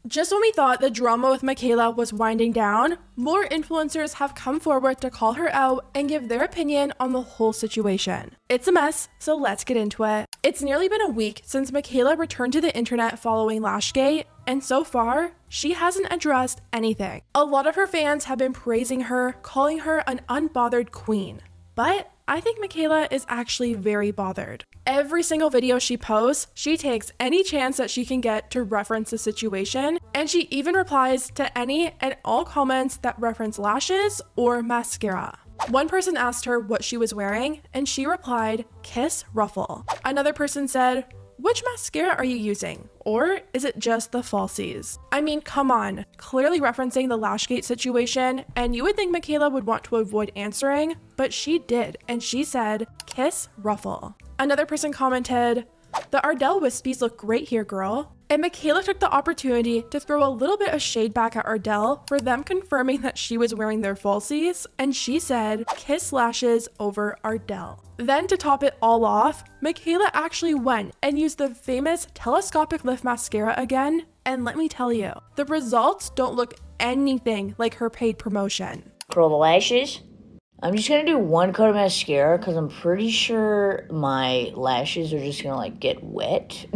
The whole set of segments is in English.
Just when we thought the drama with Mikayla was winding down, more influencers have come forward to call her out and give their opinion on the whole situation. It's a mess, so let's get into it. It's nearly been a week since Mikayla returned to the internet following Lashgate, and so far, she hasn't addressed anything. A lot of her fans have been praising her, calling her an unbothered queen. But I think Mikayla is actually very bothered. Every single video she posts, she takes any chance that she can get to reference the situation, and she even replies to any and all comments that reference lashes or mascara. One person asked her what she was wearing, and she replied, "Kiss Ruffle." Another person said, "Which mascara are you using? Or is it just the falsies?" I mean, come on, clearly referencing the Lashgate situation, and you would think Mikayla would want to avoid answering, but she did, and she said, "Kiss Ruffle." Another person commented, "The Ardell wispies look great here, girl." And Mikayla took the opportunity to throw a little bit of shade back at Ardell for them confirming that she was wearing their falsies, and she said, "Kiss lashes over Ardell." Then to top it all off, Mikayla actually went and used the famous telescopic lift mascara again, and let me tell you, the results don't look anything like her paid promotion. Curl the lashes. I'm just gonna do one coat of mascara because I'm pretty sure my lashes are just gonna like get wet.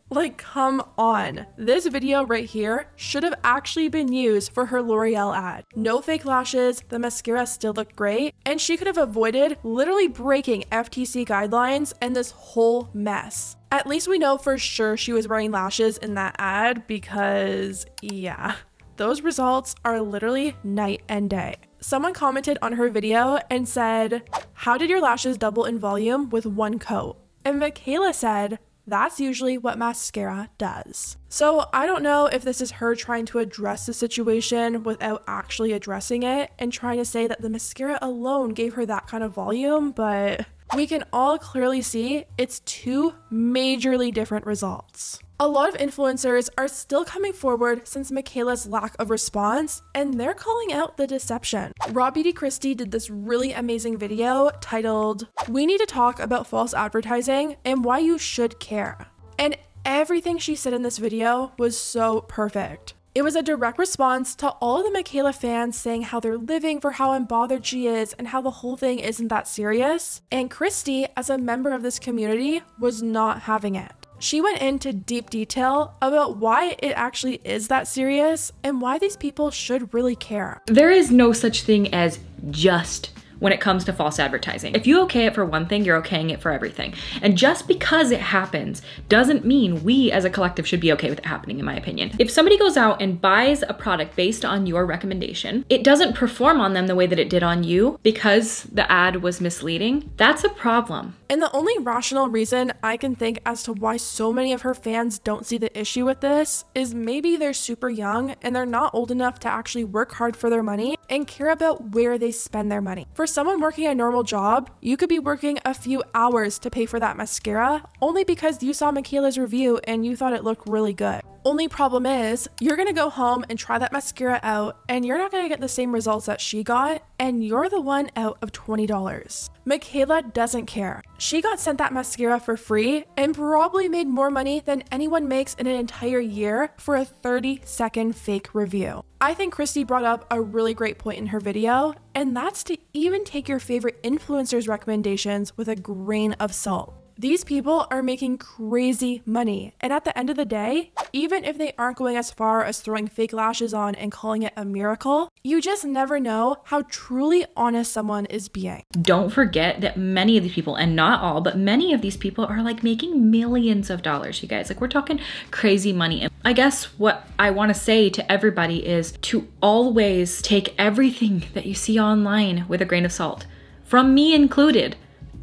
Like, come on. This video right here should have actually been used for her L'Oreal ad. No fake lashes, the mascara still looked great, and she could have avoided literally breaking FTC guidelines and this whole mess. At least we know for sure she was wearing lashes in that ad because, yeah, those results are literally night and day. Someone commented on her video and said, "How did your lashes double in volume with one coat?" And Mikayla said, "That's usually what mascara does." So I don't know if this is her trying to address the situation without actually addressing it and trying to say that the mascara alone gave her that kind of volume, but we can all clearly see it's two majorly different results. A lot of influencers are still coming forward since Mikayla's lack of response, and they're calling out the deception. Raw Beauty Christie did this really amazing video titled, "We need to talk about false advertising and why you should care." And everything she said in this video was so perfect. It was a direct response to all of the Mikayla fans saying how they're living for how unbothered she is and how the whole thing isn't that serious. And Christie, as a member of this community, was not having it. She went into deep detail about why it actually is that serious and why these people should really care. There is no such thing as just when it comes to false advertising. If you okay it for one thing, you're okaying it for everything. And just because it happens doesn't mean we as a collective should be okay with it happening, in my opinion. If somebody goes out and buys a product based on your recommendation, it doesn't perform on them the way that it did on you because the ad was misleading, that's a problem. And the only rational reason I can think as to why so many of her fans don't see the issue with this is maybe they're super young and they're not old enough to actually work hard for their money and care about where they spend their money. For someone working a normal job, you could be working a few hours to pay for that mascara only because you saw Mikayla's review and you thought it looked really good. Only problem is, you're gonna go home and try that mascara out and you're not gonna get the same results that she got, and you're the one out of $20. Mikayla doesn't care. She got sent that mascara for free and probably made more money than anyone makes in an entire year for a 30-second fake review. I think Christie brought up a really great point in her video, and that's to even take your favorite influencers' recommendations with a grain of salt. These people are making crazy money, and at the end of the day, even if they aren't going as far as throwing fake lashes on and calling it a miracle, you just never know how truly honest someone is being. Don't forget that many of these people, and not all, but many of these people are like making millions of dollars, you guys. Like, we're talking crazy money. And I guess what I want to say to everybody is to always take everything that you see online with a grain of salt. From me included.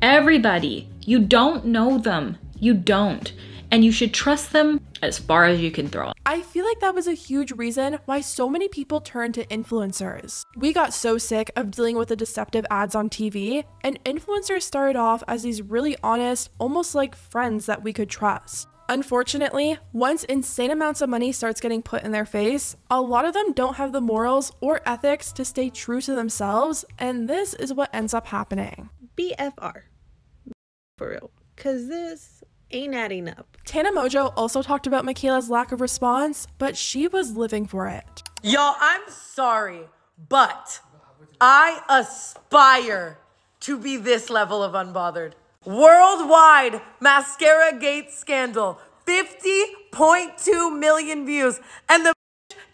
Everybody. You don't know them. You don't. And you should trust them as far as you can throw it. I feel like that was a huge reason why so many people turned to influencers. We got so sick of dealing with the deceptive ads on TV, and influencers started off as these really honest, almost like friends that we could trust. Unfortunately, once insane amounts of money starts getting put in their face, a lot of them don't have the morals or ethics to stay true to themselves, and this is what ends up happening. BFR. For real. Because this ain't adding up. Tana Mojo also talked about Mikayla's lack of response, but she was living for it. Y'all, I'm sorry, but I aspire to be this level of unbothered. Worldwide mascara gate scandal, 50.2 million views, and the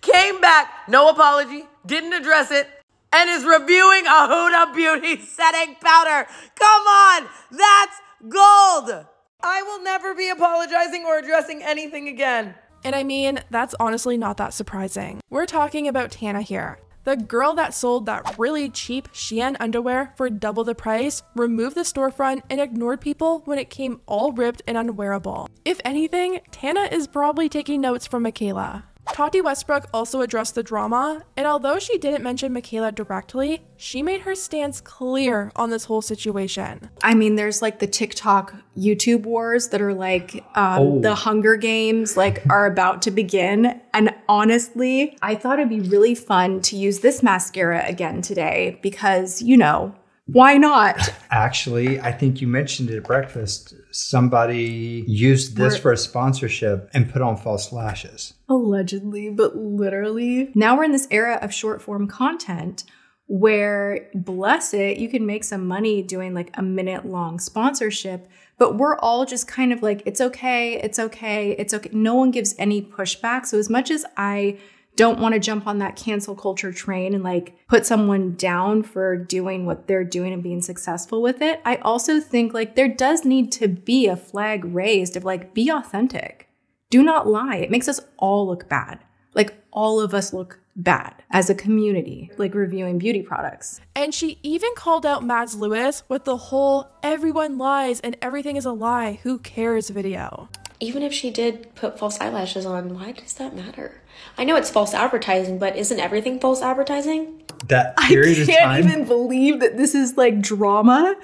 came back, no apology, didn't address it, and is reviewing a Huda Beauty setting powder. Come on, that's gold. I will never be apologizing or addressing anything again. And I mean, that's honestly not that surprising. We're talking about Tana here. The girl that sold that really cheap Shein underwear for double the price, removed the storefront, and ignored people when it came all ripped and unwearable. If anything, Tana is probably taking notes from Mikayla. Tati Westbrook also addressed the drama, and although she didn't mention Mikayla directly, she made her stance clear on this whole situation. I mean, there's like the TikTok YouTube wars that are like the Hunger Games like are about to begin. And honestly, I thought it'd be really fun to use this mascara again today because, you know, why not? Actually, I think you mentioned it at breakfast. Somebody used this for a sponsorship and put on false lashes. Allegedly, but literally. Now we're in this era of short form content where, bless it, you can make some money doing like a minute-long sponsorship, but we're all just kind of like, it's okay, it's okay, it's okay. No one gives any pushback. So as much as I don't want to jump on that cancel culture train and like put someone down for doing what they're doing and being successful with it, I also think like there does need to be a flag raised of like, be authentic. Do not lie. It makes us all look bad. Like all of us look bad as a community, like reviewing beauty products. And she even called out Mads Lewis with the whole everyone lies and everything is a lie, who cares video. Even if she did put false eyelashes on, why does that matter? I know it's false advertising, but isn't everything false advertising? That period of time. I can't even believe that this is like drama.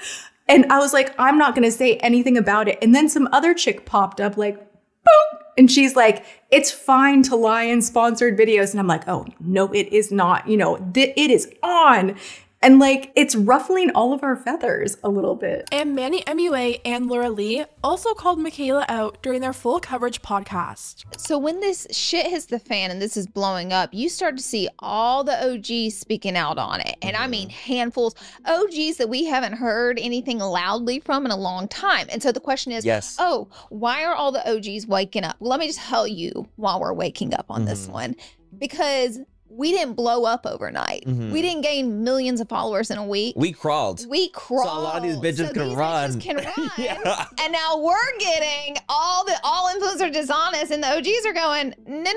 And I was like, I'm not going to say anything about it. And then some other chick popped up like, boom. And she's like, it's fine to lie in sponsored videos. And I'm like, oh, no, it is not. You know, it is on. And like, it's ruffling all of our feathers a little bit. And Manny MUA and Laura Lee also called Mikayla out during their full coverage podcast. So when this shit hits the fan and this is blowing up, you start to see all the OGs speaking out on it. And I mean handfuls, OGs that we haven't heard anything loudly from in a long time. And so the question is, oh, why are all the OGs waking up? Well, let me just tell you why we're waking up on this one. Because we didn't blow up overnight. We didn't gain millions of followers in a week. We crawled. We crawled. So a lot of these bitches can run. Yeah. And now we're getting all influencers dishonest, and the OGs are going, no.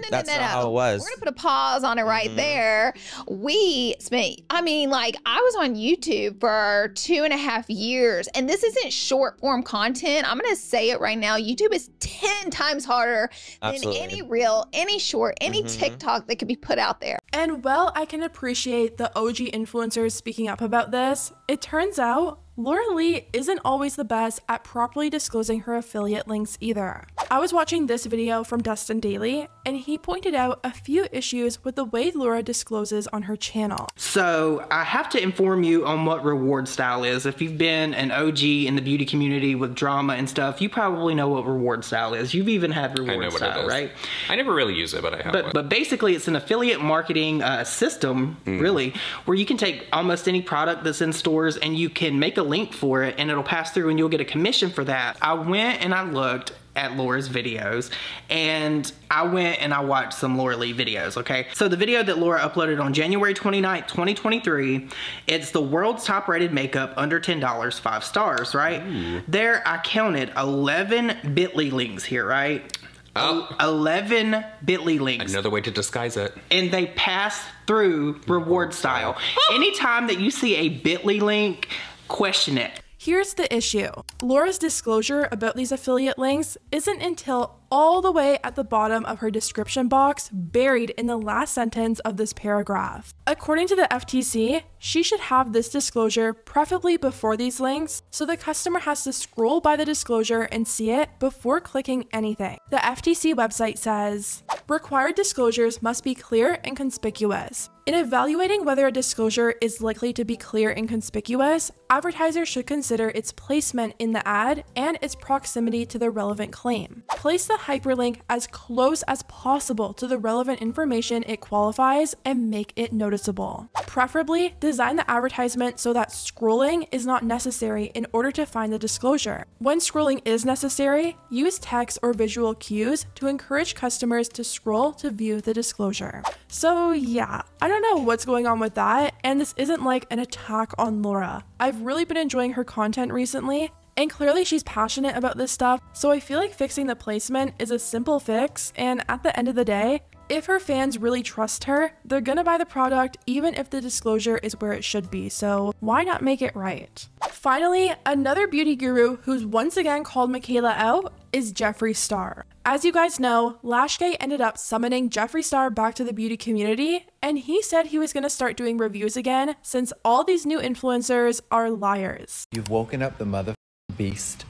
That's not how it was. We're gonna put a pause on it right there. We spent, I mean, like I was on YouTube for 2.5 years, and this isn't short form content. I'm gonna say it right now. YouTube is 10 times harder than any reel, any short, any TikTok that could be put out there. And while I can appreciate the OG influencers speaking up about this, it turns out Laura Lee isn't always the best at properly disclosing her affiliate links either. I was watching this video from Dustin Daily, and he pointed out a few issues with the way Laura discloses on her channel. So I have to inform you on what reward style is. If you've been an OG in the beauty community with drama and stuff, you probably know what reward style is. You've even had reward style, right? I never really use it, but I have one. But basically it's an affiliate marketing system, really, where you can take almost any product that's in stores and you can make a link for it and it'll pass through and you'll get a commission for that. I went and I looked at Laura's videos, and I went and I watched some Laura Lee videos, okay? So the video that Laura uploaded on January 29th, 2023, it's the world's top rated makeup under $10, 5 stars, right? There I counted 11 bit.ly links here, right? 11 bit.ly links. Another way to disguise it. And they pass through reward style. Anytime that you see a bit.ly link, question it. Here's the issue. Laura's disclosure about these affiliate links isn't until all the way at the bottom of her description box, buried in the last sentence of this paragraph. According to the FTC, she should have this disclosure preferably before these links, so the customer has to scroll by the disclosure and see it before clicking anything. The FTC website says, required disclosures must be clear and conspicuous. In evaluating whether a disclosure is likely to be clear and conspicuous, advertisers should consider its placement in the ad and its proximity to the relevant claim. Place the hyperlink as close as possible to the relevant information it qualifies and make it noticeable. Preferably, design the advertisement so that scrolling is not necessary in order to find the disclosure. When scrolling is necessary, use text or visual cues to encourage customers to scroll to view the disclosure. So yeah, I don't know what's going on with that, and this isn't like an attack on Laura. I've really been enjoying her content recently, and clearly she's passionate about this stuff, so I feel like fixing the placement is a simple fix, and at the end of the day, if her fans really trust her, they're gonna buy the product even if the disclosure is where it should be, so why not make it right? Finally, another beauty guru who's once again called Mikayla out is Jeffree Star. As you guys know, Lashgate ended up summoning Jeffree Star back to the beauty community, and he said he was gonna start doing reviews again since all these new influencers are liars. You've woken up the mother beast,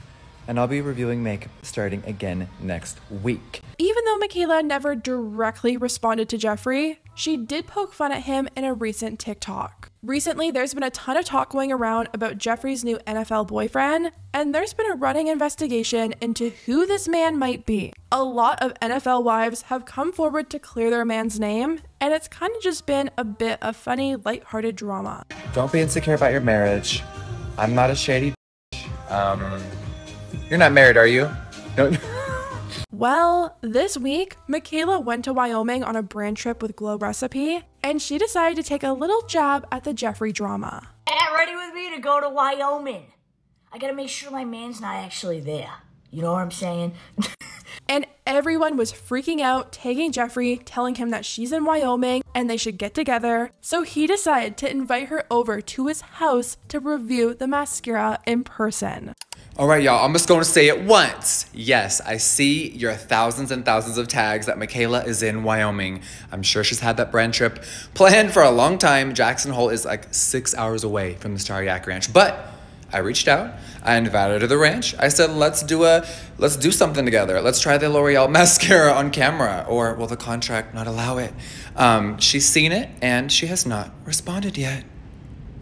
and I'll be reviewing makeup starting again next week. Even though Mikayla never directly responded to Jeffree, she did poke fun at him in a recent TikTok. Recently, there's been a ton of talk going around about Jeffree's new NFL boyfriend, and there's been a running investigation into who this man might be. A lot of NFL wives have come forward to clear their man's name, and it's kind of just been a bit of funny, lighthearted drama. Don't be insecure about your marriage. I'm not a shady You're not married, are you? No. Well, this week, Mikayla went to Wyoming on a brand trip with Glow Recipe, and she decided to take a little jab at the Jeffree drama. Get ready with me to go to Wyoming. I gotta make sure my man's not actually there. You know what I'm saying? And everyone was freaking out, tagging Jeffree, telling him that she's in Wyoming and they should get together. So he decided to invite her over to his house to review the mascara in person. All right, y'all, I'm just going to say it once. Yes, I see your thousands and thousands of tags that Mikayla is in Wyoming. I'm sure she's had that brand trip planned for a long time. Jackson Hole is like 6 hours away from the Star Yak Ranch. But I reached out, I invited her to the ranch. I said, let's do something together. Let's try the L'Oreal mascara on camera, or will the contract not allow it? She's seen it and she has not responded yet.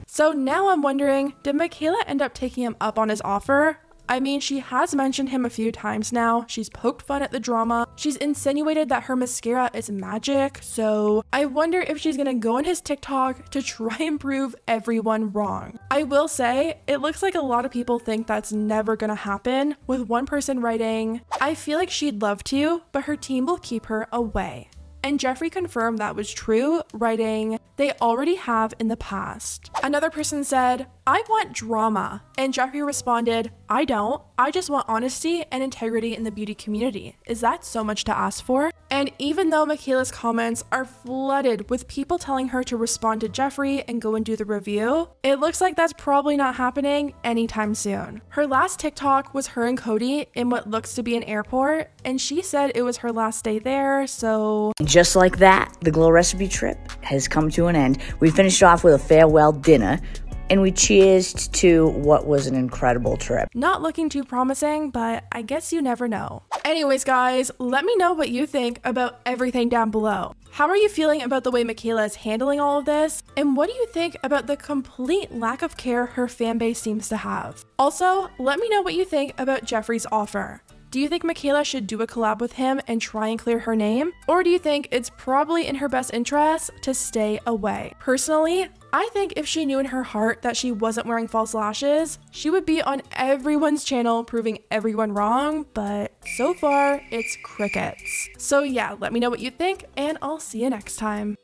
So now I'm wondering, did Mikayla end up taking him up on his offer? I mean, she has mentioned him a few times now. She's poked fun at the drama. She's insinuated that her mascara is magic. So I wonder if she's gonna go on his TikTok to try and prove everyone wrong. I will say, it looks like a lot of people think that's never gonna happen, with one person writing, I feel like she'd love to, but her team will keep her away. And Jeffree confirmed that was true, writing, they already have in the past. Another person said, I want drama. And Jeffree responded, I don't. I just want honesty and integrity in the beauty community. Is that so much to ask for? And even though Mikayla's comments are flooded with people telling her to respond to Jeffree and go and do the review, it looks like that's probably not happening anytime soon. Her last TikTok was her and Cody in what looks to be an airport, and she said it was her last day there, so... Just like that, the Glow Recipe trip has come to an end. We finished off with a farewell dinner, and we cheersed to what was an incredible trip. Not looking too promising, but I guess you never know. Anyways, guys, let me know what you think about everything down below. How are you feeling about the way Mikayla is handling all of this? And what do you think about the complete lack of care her fanbase seems to have? Also, let me know what you think about Jeffree's offer. Do you think Mikayla should do a collab with him and try and clear her name? Or do you think it's probably in her best interest to stay away? Personally, I think if she knew in her heart that she wasn't wearing false lashes, she would be on everyone's channel proving everyone wrong, but so far, it's crickets. So yeah, let me know what you think, and I'll see you next time.